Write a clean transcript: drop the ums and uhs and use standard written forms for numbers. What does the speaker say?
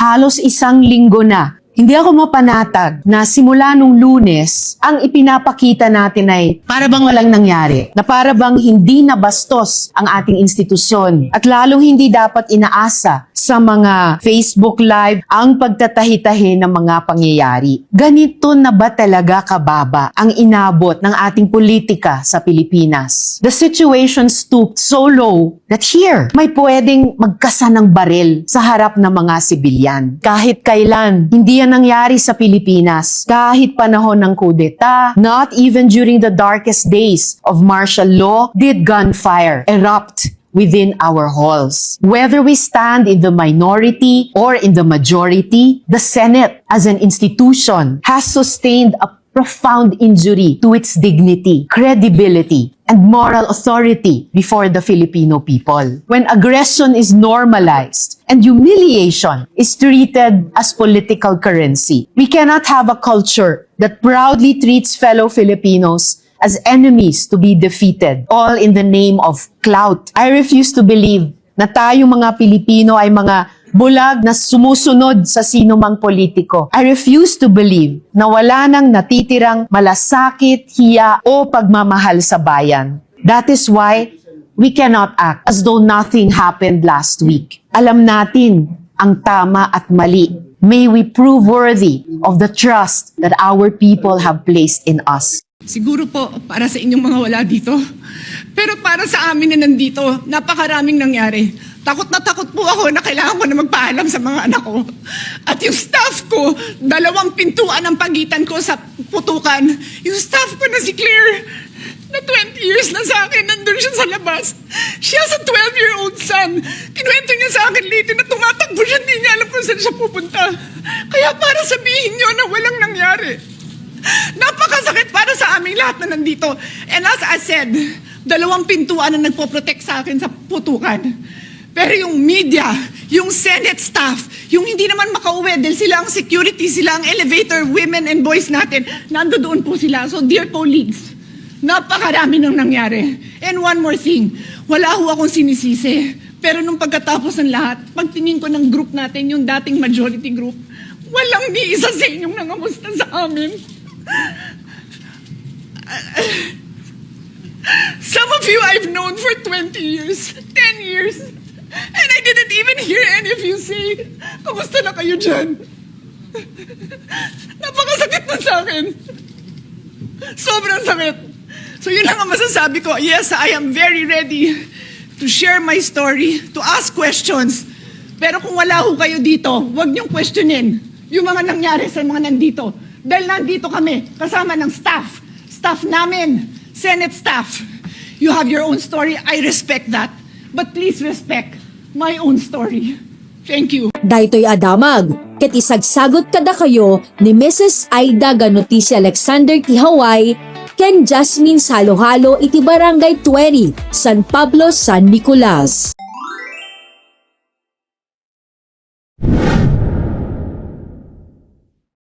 halos isang linggo na. Hindi ako mapanatag na simula nung Lunes, ang ipinapakita natin ay para bang walang nangyari, na para bang hindi nabastos ang ating institusyon at lalong hindi dapat inaasa sa mga Facebook Live ang pagtatahi-tahi ng mga pangyayari. Ganito na ba talaga kababa ang inabot ng ating politika sa Pilipinas? The situation stooped so low that here, may pwedeng magkasa ng baril sa harap ng mga sibilyan. Kahit kailan, hindi yan nangyari sa Pilipinas. Kahit panahon ng kudeta, not even during the darkest days of martial law, did gunfire erupt within our halls. Whether we stand in the minority or in the majority, the Senate as an institution has sustained a profound injury to its dignity, credibility, and moral authority before the Filipino people. When aggression is normalized and humiliation is treated as political currency, we cannot have a culture that proudly treats fellow Filipinos as enemies to be defeated, all in the name of clout. I refuse to believe na tayong mga Pilipino ay mga bulag na sumusunod sa sino mang politiko. I refuse to believe na wala nang natitirang malasakit, hiya o pagmamahal sa bayan. That is why we cannot act as though nothing happened last week. Alam natin ang tama at mali. May we prove worthy of the trust that our people have placed in us. Siguro po para sa inyong mga wala dito. Pero para sa amin na nandito, napakaraming nangyari. Takot na takot po ako na kailangan ko na magpaalam sa mga anak ko. At yung staff ko, 2 pintuan ang pagitan ko sa putukan. Yung staff ko na si Claire, na 20 years na sa akin, nandun siya sa labas. She has a 12-year-old son. Kinuwento niya sa akin late na tumatakbo siya, hindi niya alam kung saan siya pupunta. Kaya para sabihin niyo na walang nangyari. Napakasakit para sa aming lahat na nandito. And as I said, 2 pintuan na nagpo-protect sa akin sa putukan. Pero yung media, yung Senate staff, yung hindi naman makauwi dahil sila ang security, sila ang elevator women and boys natin, nandoon po sila. So dear colleagues, napakarami nang nangyari. And one more thing, wala ho akong sinisisi. Pero nung pagkatapos ng lahat, pagtingin ko ng group natin, yung dating majority group, walang ni isa sa inyong nangamusta sa amin. Some of you I've known for 20 years, 10 years, and I didn't even hear any of you say, kamusta na kayo dyan? Napakasakit na sa akin. Sobrang sakit. So yun ang masasabi ko. Yes, I am very ready to share my story, to ask questions. Pero kung wala ho kayo dito, huwag niyong questionin yung mga nangyari sa mga nandito. Dahil nandito kami, kasama ng staff namin, Senate staff. You have your own story, I respect that. But please respect my own story. Thank you. Daytoy adamag, ket isagsagot kada kayo ni Mrs. Aida Ganutis Alexander Tihaway, ken Jasmine Salohalo iti Barangay 20, San Pablo, San Nicolas.